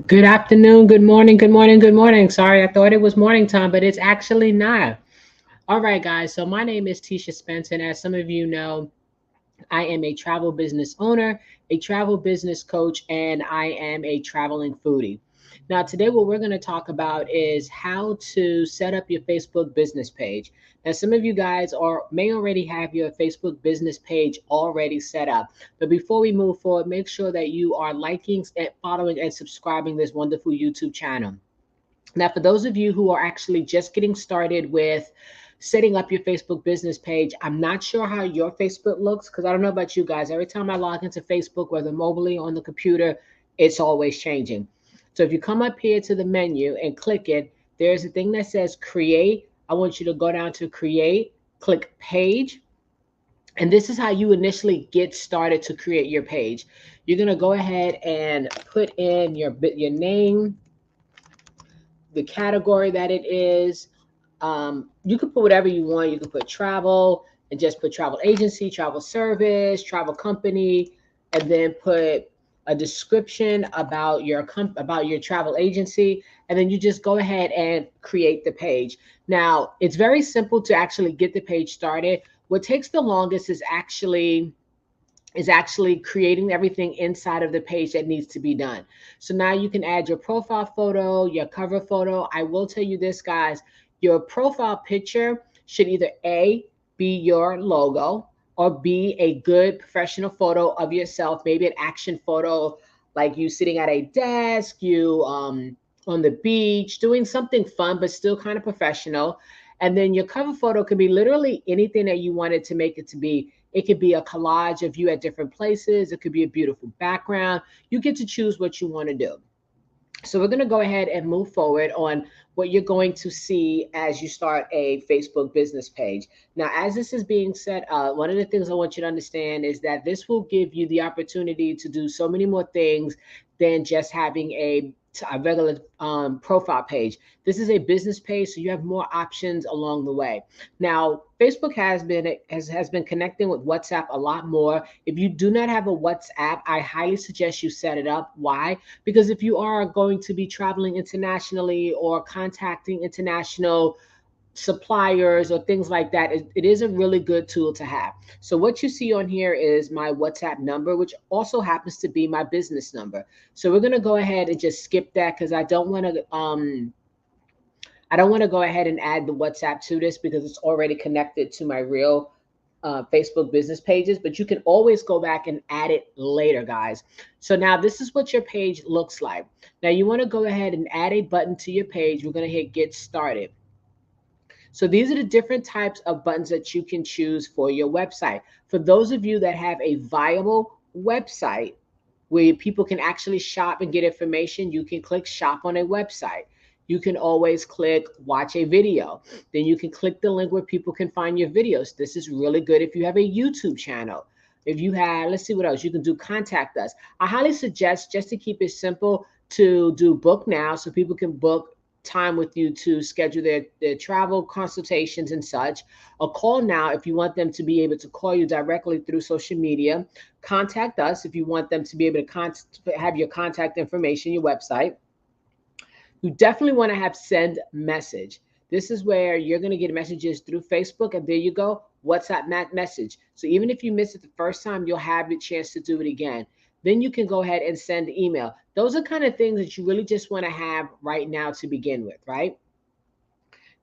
Good afternoon, good morning, good morning, good morning. Sorry, I thought it was morning time, but it's actually not. All right, guys. So my name is Tisha Spence, and as some of you know, I am a travel business owner, a travel business coach, and I am a traveling foodie. Now, today, what we're going to talk about is how to set up your Facebook business page. Now, some of you guys may already have your Facebook business page already set up. But before we move forward, make sure that you are liking, and following, and subscribing this wonderful YouTube channel. Now, for those of you who are actually just getting started with setting up your Facebook business page, I'm not sure how your Facebook looks because I don't know about you guys. Every time I log into Facebook, whether mobily or on the computer, it's always changing. So if you come up here to the menu and click it, there's a thing that says create. I want you to go down to create, click page, and this is how you initially get started to create your page. You're gonna go ahead and put in your name, the category that it is. You can put whatever you want. You can put travel and just put travel agency, travel service, travel company, and then put a description about about your travel agency, and then you just go ahead and create the page. Now, it's very simple to actually get the page started. What takes the longest is actually creating everything inside of the page that needs to be done. So now you can add your profile photo, your cover photo. I will tell you this, guys, your profile picture should either A, be your logo, or B, a good professional photo of yourself, maybe an action photo like you sitting at a desk, you on the beach, doing something fun, but still kind of professional. And then your cover photo could be literally anything that you wanted to make it to be. It could be a collage of you at different places. It could be a beautiful background. You get to choose what you want to do. So we're going to go ahead and move forward on what you're going to see as you start a Facebook business page. Now, as this is being set up, one of the things I want you to understand is that this will give you the opportunity to do so many more things than just having a regular profile page. This is a business page, so you have more options along the way. Now, Facebook has been connecting with WhatsApp a lot more. If you do not have a WhatsApp, I highly suggest you set it up. Why? Because if you are going to be traveling internationally or contacting international suppliers or things like that, it is a really good tool to have. So what you see on here is my WhatsApp number, which also happens to be my business number. So we're going to go ahead and just skip that because I don't want to go ahead and add the WhatsApp to this because it's already connected to my real Facebook business pages, but you can always go back and add it later, guys. So now this is what your page looks like. Now you want to go ahead and add a button to your page. We're going to hit get started. So these are the different types of buttons that you can choose for your website. For those of you that have a viable website where people can actually shop and get information, you can click shop on a website. You can always click watch a video. Then you can click the link where people can find your videos. This is really good if you have a YouTube channel. If you have, let's see what else you can do, contact us. I highly suggest, just to keep it simple, to do book now so people can book time with you to schedule their travel consultations and such. A call now if you want them to be able to call you directly through social media. Contact us if you want them to be able to have your contact information, your website. You definitely want to have send message. This is where you're going to get messages through Facebook, and there you go, WhatsApp message. So even if you miss it the first time, you'll have the chance to do it again. Then you can go ahead and send email. Those are kind of things that you really just want to have right now to begin with, right?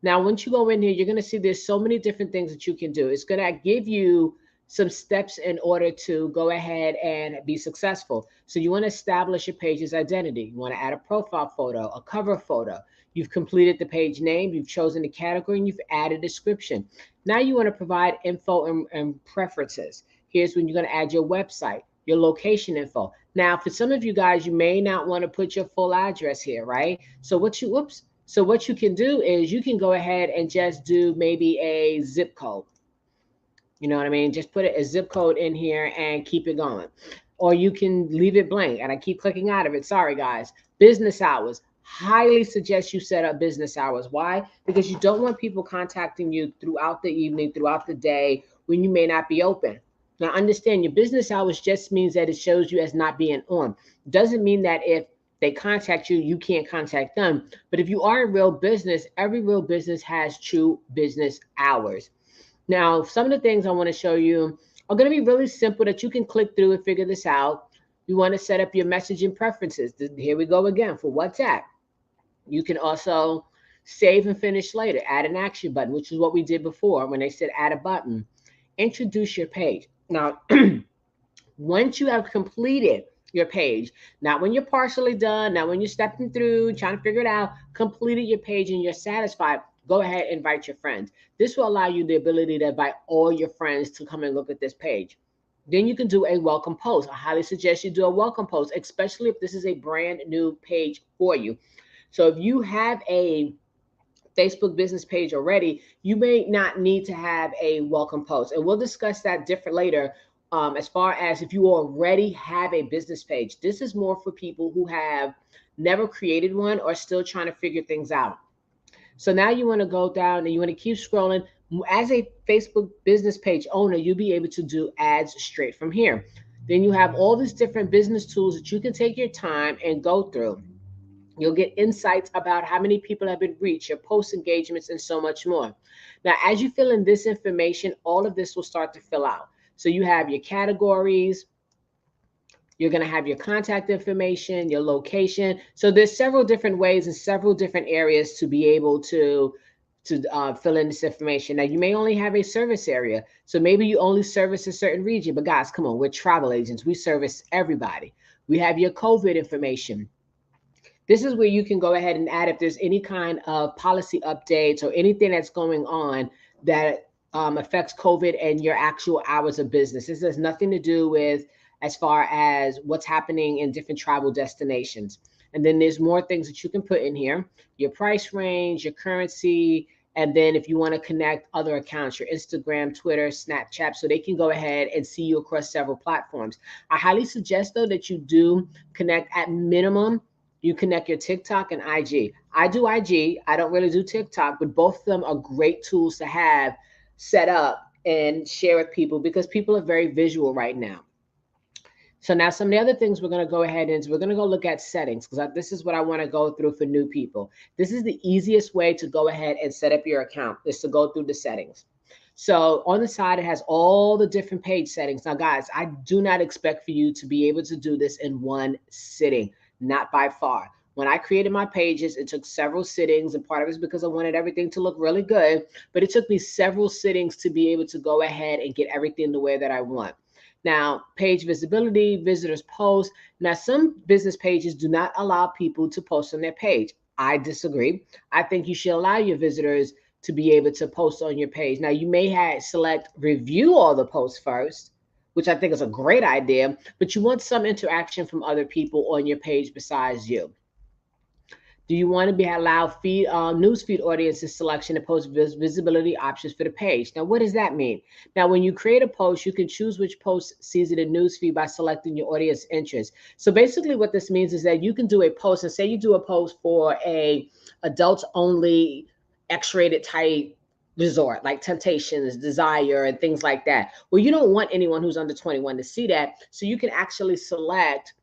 Now, once you go in here, you're going to see there's so many different things that you can do. It's going to give you some steps in order to go ahead and be successful. So you want to establish your page's identity. You want to add a profile photo, a cover photo. You've completed the page name, you've chosen the category, and you've added a description. Now you want to provide info and preferences. Here's when you're going to add your website, your location info. Now, for some of you guys, you may not want to put your full address here, right? So what you can do is you can go ahead and just do maybe a zip code. You know what I mean? Just put a zip code in here and keep it going. Or you can leave it blank. And I keep clicking out of it. Sorry, guys. Business hours. Highly suggest you set up business hours. Why? Because you don't want people contacting you throughout the evening, throughout the day when you may not be open. Now, understand your business hours just means that it shows you as not being on. Doesn't mean that if they contact you, you can't contact them. But if you are a real business, every real business has true business hours. Now, some of the things I want to show you are going to be really simple that you can click through and figure this out. You want to set up your messaging preferences. Here we go again for WhatsApp. You can also save and finish later, add an action button, which is what we did before when they said add a button. Introduce your page. Now, once you have completed your page, not when you're partially done, not when you're stepping through, trying to figure it out, completed your page and you're satisfied, go ahead and invite your friends. This will allow you the ability to invite all your friends to come and look at this page. Then you can do a welcome post. I highly suggest you do a welcome post, especially if this is a brand new page for you. So if you have a Facebook business page already, you may not need to have a welcome post. And we'll discuss that different later. As far as if you already have a business page, this is more for people who have never created one or still trying to figure things out. So now you want to go down and you want to keep scrolling. As a Facebook business page owner, you'll be able to do ads straight from here. Then you have all these different business tools that you can take your time and go through. You'll get insights about how many people have been reached, your post engagements, and so much more. Now, as you fill in this information, all of this will start to fill out. So you have your categories, you're going to have your contact information, your location. So there's several different ways and several different areas to be able to fill in this information. Now, you may only have a service area. So maybe you only service a certain region. But guys, come on, we're travel agents. We service everybody. We have your COVID information. This is where you can go ahead and add if there's any kind of policy updates or anything that's going on that affects COVID and your actual hours of business. This has nothing to do with as far as what's happening in different travel destinations. And then there's more things that you can put in here, your price range, your currency, and then if you want to connect other accounts, your Instagram, Twitter, Snapchat, so they can go ahead and see you across several platforms. I highly suggest, though, that you do connect at minimum. You connect your TikTok and IG. I do IG. I don't really do TikTok, but both of them are great tools to have set up and share with people because people are very visual right now. So now some of the other things we're going to go ahead and we're going to go look at settings because this is what I want to go through for new people. This is the easiest way to go ahead and set up your account is to go through the settings. So on the side, it has all the different page settings. Now, guys, I do not expect for you to be able to do this in one sitting. Not by far. When I created my pages, it took several sittings, and part of it is because I wanted everything to look really good, but it took me several sittings to be able to go ahead and get everything the way that I want. Now, page visibility, visitors post. Now, some business pages do not allow people to post on their page. I disagree. I think you should allow your visitors to be able to post on your page. Now, you may select review all the posts first, which I think is a great idea, but you want some interaction from other people on your page besides you. Do you want to allow newsfeed audiences selection and post visibility options for the page? Now, what does that mean? Now, when you create a post, you can choose which post sees it in newsfeed by selecting your audience interest. So basically what this means is that you can do a post and say you do a post for a adults only X-rated type resort like Temptations, Desire, and things like that. Well, you don't want anyone who's under 21 to see that. So you can actually select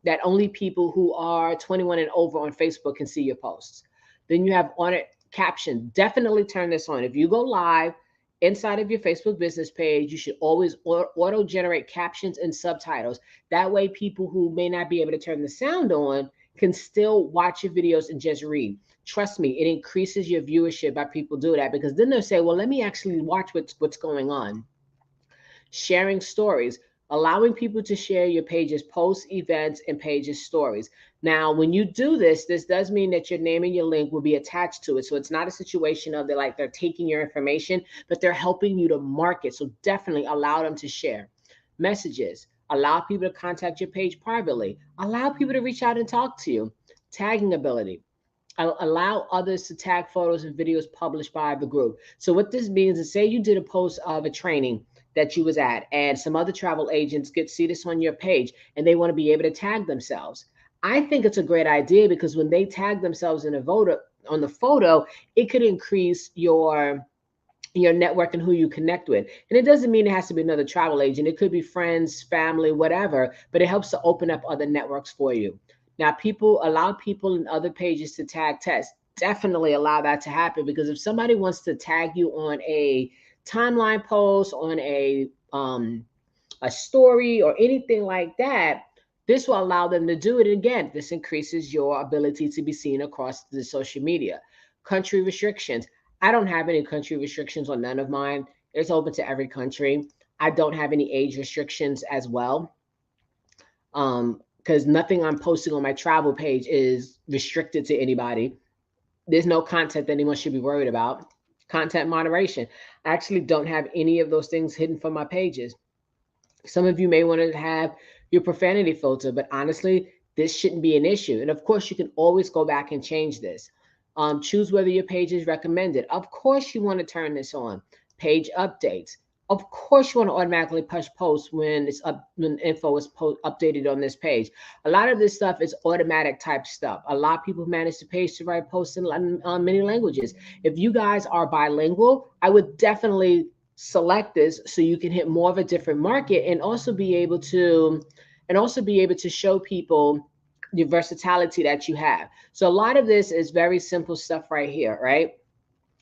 that only people who are 21 and over on Facebook can see your posts. Then you have on it caption. Definitely turn this on. If you go live inside of your Facebook business page, you should always auto generate captions and subtitles. That way people who may not be able to turn the sound on can still watch your videos and just read. Trust me, it increases your viewership by people do that because then they'll say, well, let me actually watch what's going on. Sharing stories, allowing people to share your page's posts, events, and page's stories. Now, when you do this, this does mean that your name and your link will be attached to it. So it's not a situation of they're taking your information, but they're helping you to market. So definitely allow them to share. Messages, allow people to contact your page privately. Allow people to reach out and talk to you. Tagging ability. Allow others to tag photos and videos published by the group. So what this means is say you did a post of a training that you was at and some other travel agents see this on your page and they want to be able to tag themselves. I think it's a great idea because when they tag themselves in on the photo, it could increase your network and who you connect with. And it doesn't mean it has to be another travel agent. It could be friends, family, whatever, but it helps to open up other networks for you. Now, people allow people in other pages to tag text. Definitely allow that to happen, because if somebody wants to tag you on a timeline post, on a story or anything like that, this will allow them to do it. Again, this increases your ability to be seen across the social media. Country restrictions. I don't have any country restrictions on none of mine. It's open to every country. I don't have any age restrictions as well. Because nothing I'm posting on my travel page is restricted to anybody. There's no content that anyone should be worried about. Content moderation. I actually don't have any of those things hidden from my pages. Some of you may want to have your profanity filter, but honestly, this shouldn't be an issue. And of course, you can always go back and change this. Choose whether your page is recommended. Of course, you want to turn this on. Page updates. Of course, you want to automatically push posts when it's up, when info is updated on this page. A lot of this stuff is automatic type stuff. A lot of people manage the page to write posts in many languages. If you guys are bilingual, I would definitely select this so you can hit more of a different market, and also be able to show people the versatility that you have. So a lot of this is very simple stuff right here, right?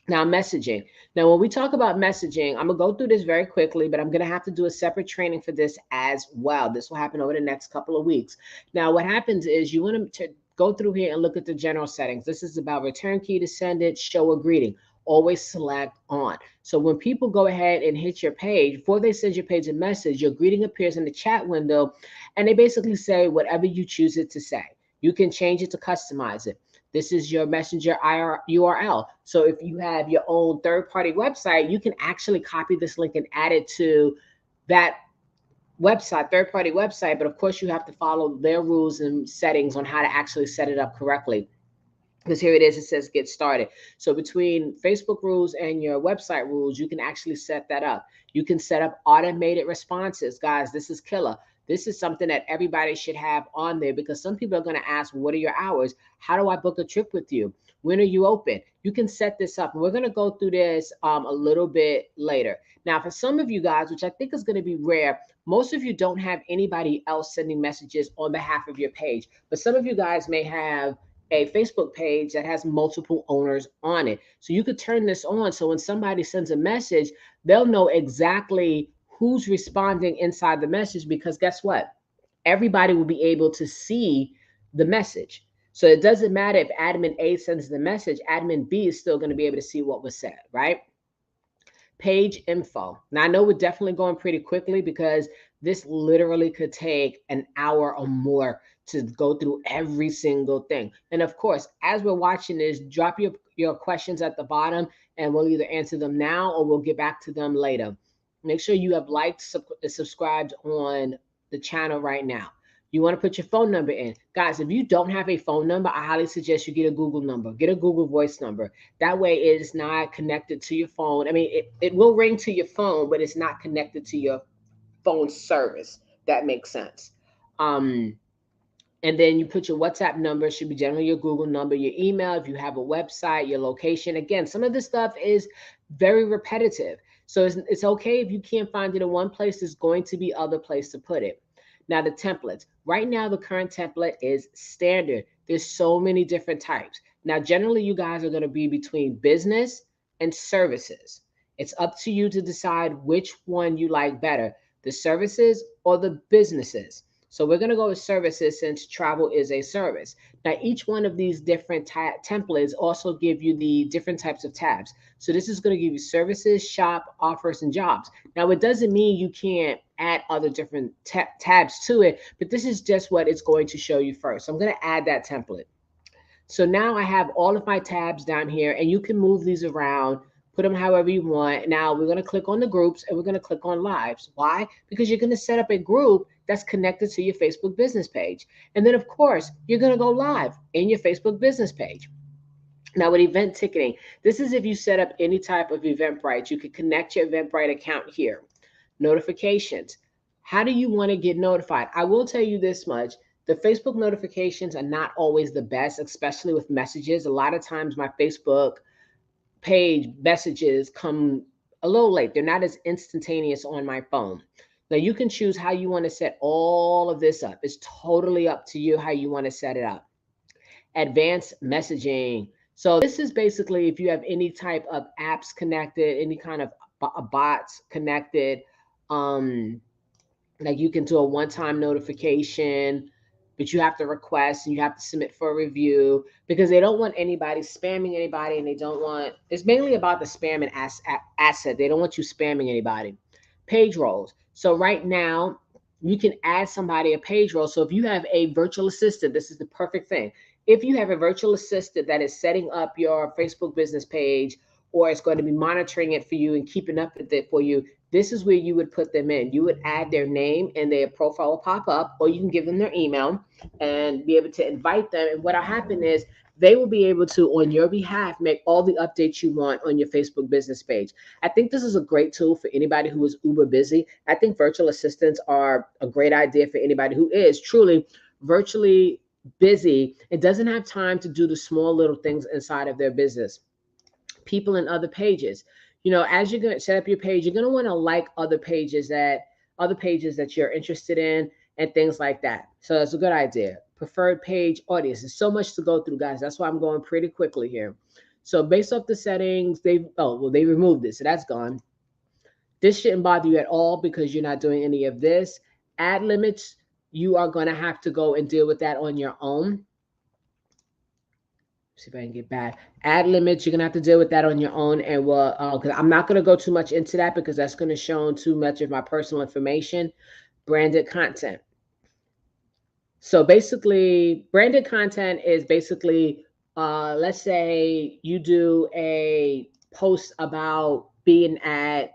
Now, messaging. Now, when we talk about messaging, I'm gonna go through this very quickly, but I'm gonna have to do a separate training for this as well. This will happen over the next couple of weeks. Now, what happens is you want to go through here and look at the general settings. This is about return key to send it, show a greeting. Always select on. So when people go ahead and hit your page, before they send your page a message, your greeting appears in the chat window, and they basically say whatever you choose it to say. You can change it to customize it. This is your messenger URL. So if you have your own third-party website, you can actually copy this link and add it to that website, third-party website. But of course, you have to follow their rules and settings on how to actually set it up correctly. Because here it is, it says get started. So between Facebook rules and your website rules, you can actually set that up. You can set up automated responses. Guys, this is killer. This is something that everybody should have on there, because some people are going to ask, what are your hours? How do I book a trip with you? When are you open? You can set this up. And we're going to go through this a little bit later. Now, for some of you guys, which I think is going to be rare, most of you don't have anybody else sending messages on behalf of your page. But some of you guys may have a Facebook page that has multiple owners on it. So you could turn this on. So when somebody sends a message, they'll know exactly who's responding inside the message, because guess what? Everybody will be able to see the message. So it doesn't matter if admin A sends the message, admin B is still going to be able to see what was said, right? Page info. Now, I know we're definitely going pretty quickly, because this literally could take an hour or more to go through every single thing. And of course, as we're watching this, drop your questions at the bottom, and we'll either answer them now or we'll get back to them later. Make sure you have liked, subscribed on the channel right now. You want to put your phone number in. Guys, if you don't have a phone number, I highly suggest you get a Google number. Get a Google Voice number. That way it is not connected to your phone. I mean, it will ring to your phone, but it's not connected to your phone service. That makes sense. And then you put your WhatsApp number, should be generally your Google number, your email, if you have a website, your location. Again, some of this stuff is very repetitive. So it's okay if you can't find it in one place, there's going to be other place to put it. Now, the templates. Right now, the current template is standard. There's so many different types. Now, generally, you guys are going to be between business and services. It's up to you to decide which one you like better, the services or the businesses. So we're going to go with services, since travel is a service. Now, each one of these different templates also give you the different types of tabs. So this is going to give you services, shop, offers, and jobs. Now, it doesn't mean you can't add other different tabs to it, but this is just what it's going to show you first. So I'm going to add that template. So now I have all of my tabs down here, and you can move these around, put them however you want. Now we're going to click on the groups, and we're going to click on lives. Why? Because you're going to set up a group that's connected to your Facebook business page. And then, of course, you're going to go live in your Facebook business page. Now, with event ticketing, this is if you set up any type of Eventbrite. You can connect your Eventbrite account here. Notifications. How do you want to get notified? I will tell you this much. The Facebook notifications are not always the best, especially with messages. A lot of times my Facebook page messages come a little late. They're not as instantaneous on my phone. Now you can choose how you want to set all of this up. It's totally up to you how you want to set it up. Advanced messaging. So this is basically if you have any type of apps connected, any kind of bots connected, um, like you can do a one-time notification, but you have to request and you have to submit for a review because they don't want anybody spamming anybody, and they don't want. It's mainly about the spam and asset. They don't want you spamming anybody. Page roles. So right now you can add somebody a page role. So if you have a virtual assistant, this is the perfect thing. If you have a virtual assistant that is setting up your Facebook business page, or it's going to be monitoring it for you and keeping up with it for you, this is where you would put them in. You would add their name and their profile will pop up, or you can give them their email and be able to invite them. And what'll happen is they will be able to, on your behalf, make all the updates you want on your Facebook business page. I think this is a great tool for anybody who is uber busy. I think virtual assistants are a great idea for anybody who is truly virtually busy and doesn't have time to do the small little things inside of their business. People in other pages. As you're going to set up your page, you're going to want to like other pages that you're interested in and things like that. So that's a good idea. Preferred page audience. There's so much to go through, guys. That's why I'm going pretty quickly here. So based off the settings, they removed it, so that's gone. This shouldn't bother you at all because you're not doing any of this. Ad limits, you are going to have to go and deal with that on your own. See if I can get back. Ad limits, you're gonna have to deal with that on your own. And because I'm not gonna go too much into that because that's gonna show too much of my personal information. Branded content. So basically, branded content is basically, let's say you do a post about being at,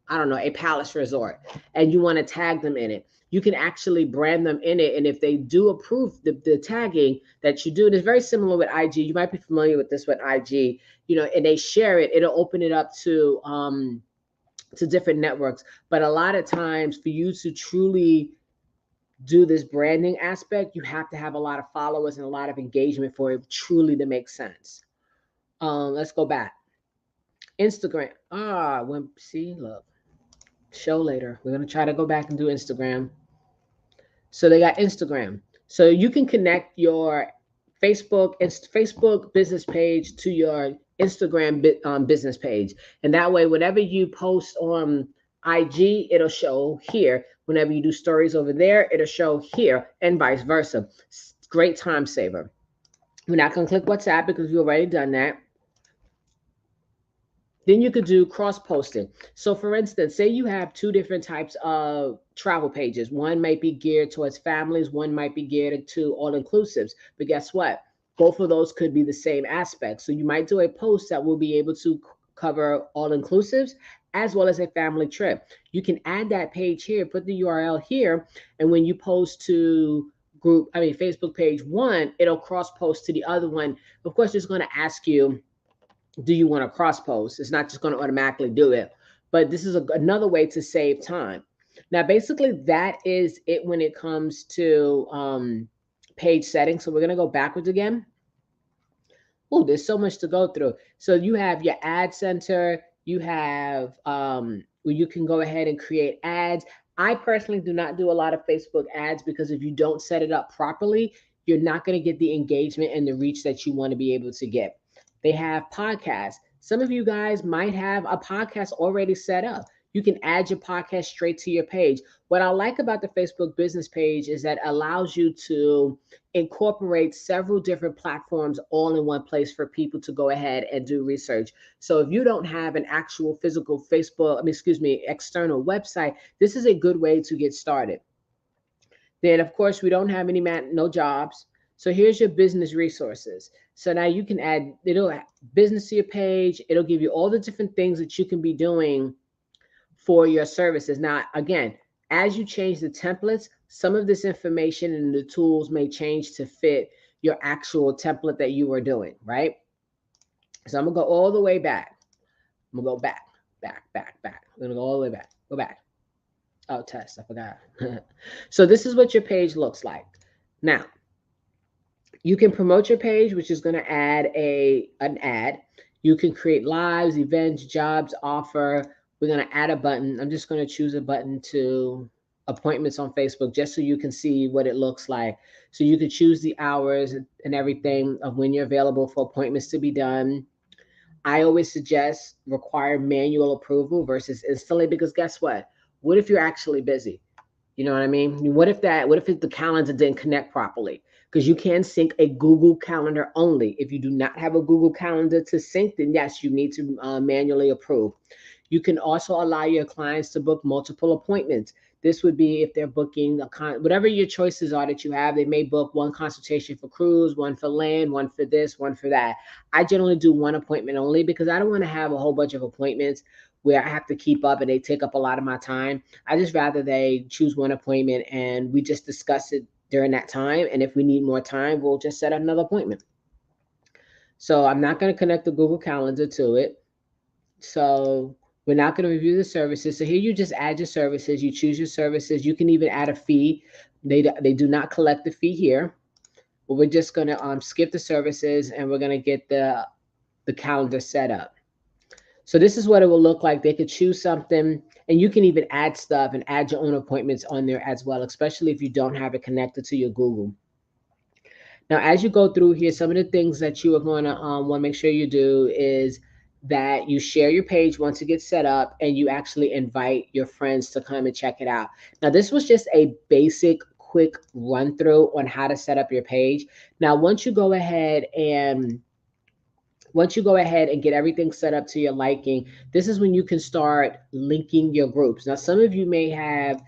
I don't know, a Palace Resort, and you want to tag them in it. You can actually brand them in it. And if they do approve the tagging that you do, and it's very similar with IG. You might be familiar with this with IG, and they share it, it'll open it up to different networks. But a lot of times for you to truly do this branding aspect, you have to have a lot of followers and a lot of engagement for it truly to make sense. Let's go back. Instagram. Look. Show later. We're going to try to go back and do Instagram. So they got Instagram. So you can connect your Facebook business page to your Instagram business page. And that way, whenever you post on IG, it'll show here. Whenever you do stories over there, it'll show here, and vice versa. Great time saver. We're not going to click WhatsApp because we've already done that. Then you could do cross posting. So for instance, say you have two different types of travel pages. One might be geared towards families. One might be geared to all inclusives. But guess what? Both of those could be the same aspect. So you might do a post that will be able to cover all inclusives as well as a family trip. You can add that page here, put the URL here. And when you post to Facebook page one, it'll cross post to the other one. Of course, it's going to ask you, do you want to cross post? It's not just going to automatically do it, but this is another way to save time. Now, basically that is it when it comes to page settings. So we're going to go backwards again. Oh, there's so much to go through. So you have your ad center, you have where you can go ahead and create ads. I personally do not do a lot of Facebook ads because if you don't set it up properly, you're not going to get the engagement and the reach that you want to be able to get. They have podcasts. Some of you guys might have a podcast already set up. You can add your podcast straight to your page. What I like about the Facebook business page is that it allows you to incorporate several different platforms all in one place for people to go ahead and do research. So if you don't have an actual physical external website, this is a good way to get started. Then, of course, we don't have no jobs. So here's your business resources. So now you can add, it'll add business to your page. It'll give you all the different things that you can be doing for your services. Now, again, as you change the templates, some of this information and the tools may change to fit your actual template that you are doing, right? So I'm gonna go all the way back. I'm gonna go back. I'm gonna go all the way back. Go back. Oh, test, I forgot. So this is what your page looks like. Now, you can promote your page, which is going to add an ad. You can create lives, events, jobs, offer. We're going to add a button. I'm just going to choose a button to appointments on Facebook just so you can see what it looks like. So you could choose the hours and everything of when you're available for appointments to be done. I always suggest require manual approval versus instantly, because guess what? What if you're actually busy? You know what I mean? What if the calendar didn't connect properly? Because you can sync a Google Calendar only. If you do not have a Google Calendar to sync, then yes, you need to manually approve. You can also allow your clients to book multiple appointments. This would be if they're booking whatever your choices are that you have. They may book one consultation for cruise, one for land, one for this, one for that. I generally do one appointment only because I don't want to have a whole bunch of appointments where I have to keep up and they take up a lot of my time. I just rather they choose one appointment and we just discuss it during that time. And if we need more time, we'll just set another appointment. So I'm not going to connect the Google Calendar to it. So we're not going to review the services. So here you just add your services. You choose your services. You can even add a fee. They do not collect the fee here. But we're just going to skip the services and we're going to get the calendar set up. So this is what it will look like. They could choose something, and you can even add stuff and add your own appointments on there as well, especially if you don't have it connected to your Google. Now, as you go through here, some of the things that you are going to want to make sure you do is that you share your page once it gets set up and you actually invite your friends to come and check it out. Now, this was just a basic quick run through on how to set up your page. Now, once you go ahead and get everything set up to your liking, this is when you can start linking your groups. Now, some of you may have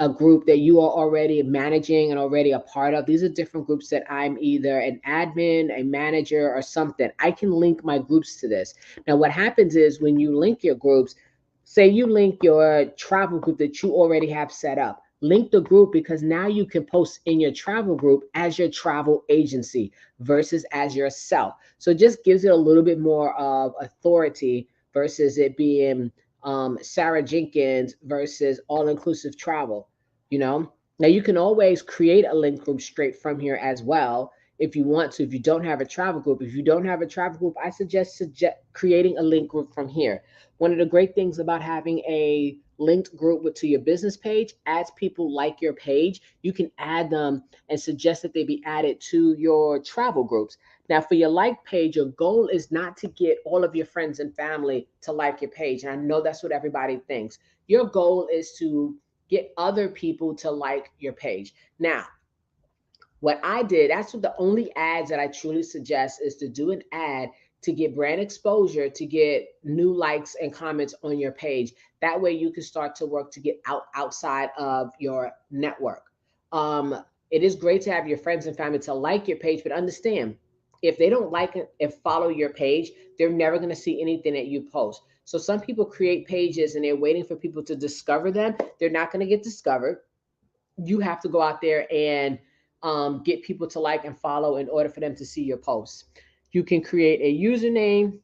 a group that you are already managing and already a part of. These are different groups that I'm either an admin, a manager, or something. I can link my groups to this. Now, what happens is when you link your groups, say you link your travel group that you already have set up, link the group, because now you can post in your travel group as your travel agency versus as yourself. So it just gives it a little bit more of authority versus it being Sarah Jenkins versus All Inclusive Travel. You know, now you can always create a link group straight from here as well if you want to. If you don't have a travel group, I suggest creating a link group from here. One of the great things about having a linked group to your business page, as people like your page, you can add them and suggest that they be added to your travel groups. Now, for your like page, your goal is not to get all of your friends and family to like your page. And I know that's what everybody thinks. Your goal is to get other people to like your page. Now, what I did, that's what the only ads that I truly suggest is to do an ad to get brand exposure, to get new likes and comments on your page. That way you can start to work to get outside of your network. It is great to have your friends and family to like your page, but understand, if they don't like it and follow your page, they're never going to see anything that you post. So some people create pages and they're waiting for people to discover them. They're not going to get discovered. You have to go out there and get people to like and follow in order for them to see your posts. You can create a username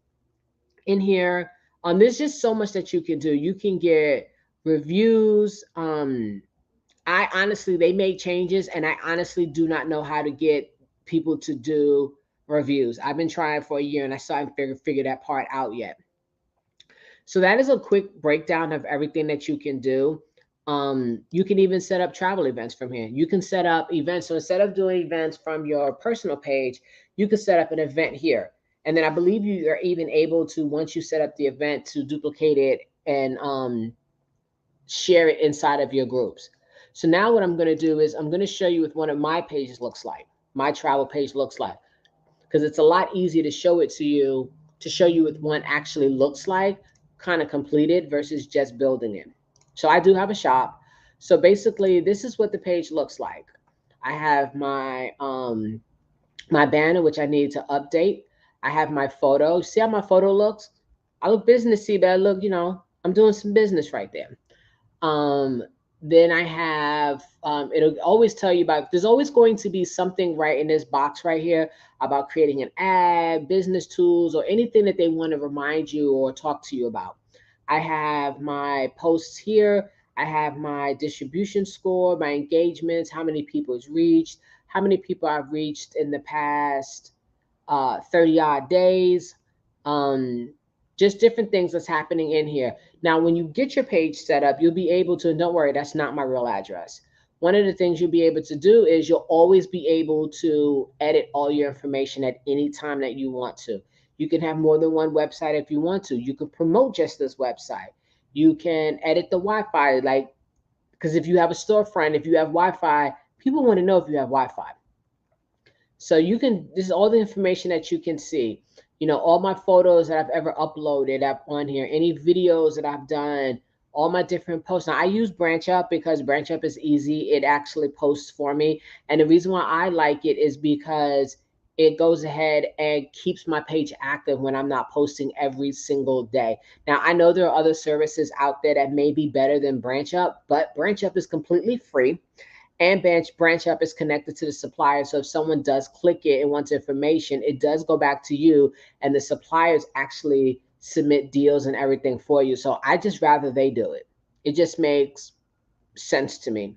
in here. There's just so much that you can do. You can get reviews. I honestly, they made changes, and I honestly do not know how to get people to do reviews. I've been trying for a year, and I still haven't figured that part out yet. So that is a quick breakdown of everything that you can do. You can even set up travel events from here. You can set up events. So instead of doing events from your personal page, you can set up an event here. And then I believe you are even able to, once you set up the event, to duplicate it and share it inside of your groups. So now what I'm going to do is I'm going to show you what one of my pages looks like, my travel page looks like, because it's a lot easier to show it to you, to show you what one actually looks like, kind of completed versus just building it. So I do have a shop. So basically, this is what the page looks like. I have my my banner, which I need to update. I have my photo. See how my photo looks? I look businessy, but I look, I'm doing some business right there. Um, then I have, it'll always tell you about, there's always going to be something right in this box right here about creating an ad, business tools, or anything that they want to remind you or talk to you about. I have my posts here. I have my distribution score, my engagements, how many people it's reached, how many people I've reached in the past 30 odd days. Um, just different things that's happening in here. Now, when you get your page set up, you'll be able to, don't worry, that's not my real address. One of the things you'll be able to do is you'll always be able to edit all your information at any time that you want to. You can have more than one website if you want to. You can promote just this website. You can edit the Wi-Fi, like, because if you have a storefront, if you have Wi-Fi, people want to know if you have Wi-Fi. So you can, this is all the information that you can see. All my photos that I've ever uploaded up on here, any videos that I've done, all my different posts. Now I use BranchUp because BranchUp is easy. It actually posts for me. And the reason why I like it is because it goes ahead and keeps my page active when I'm not posting every single day. Now I know there are other services out there that may be better than BranchUp, but BranchUp is completely free. And BranchUp is connected to the supplier. So if someone does click it and wants information, it does go back to you, and the suppliers actually submit deals and everything for you. So I just rather they do it. It just makes sense to me.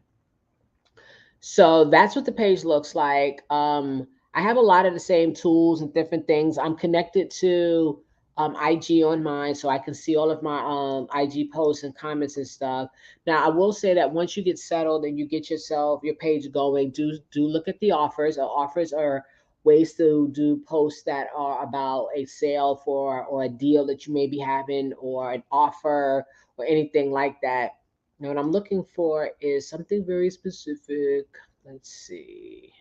So that's what the page looks like. I have a lot of the same tools and different things. I'm connected to IG on mine, so I can see all of my IG posts and comments and stuff. Now, I will say that once you get settled and you get your page going, do look at the offers. Offers are ways to do posts that are about a sale for or a deal that you may be having or an offer or anything like that. Now, what I'm looking for is something very specific. Let's see.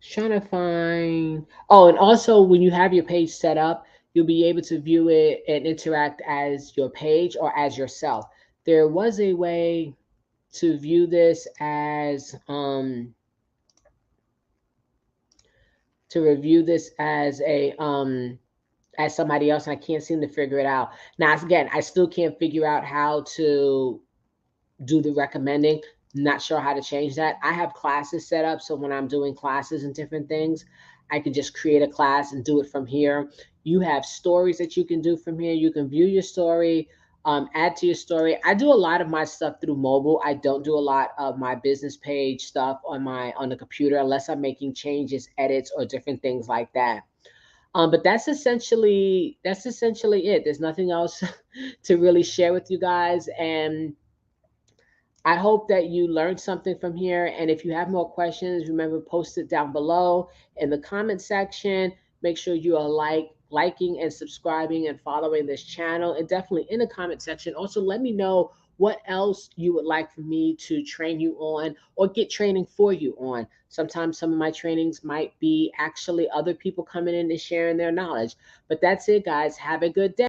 Trying to find. Oh, and also when you have your page set up, you'll be able to view it and interact as your page or as yourself. There was a way to view this to review this as somebody else, and I can't seem to figure it out. Now, again, I still can't figure out how to do the recommending. Not sure how to change that. I have classes set up, so when I'm doing classes and different things, I can just create a class and do it from here. You have stories that you can do from here. You can view your story, add to your story. I do a lot of my stuff through mobile. I don't do a lot of my business page stuff on the computer unless I'm making changes, edits, or different things like that. But that's essentially it. There's nothing else to really share with you guys, and I hope that you learned something from here. And if you have more questions, remember, post it down below in the comment section. Make sure you are liking and subscribing and following this channel. And definitely in the comment section, also let me know what else you would like for me to train you on or get training for you on. Sometimes some of my trainings might be actually other people coming in and sharing their knowledge. But that's it, guys. Have a good day.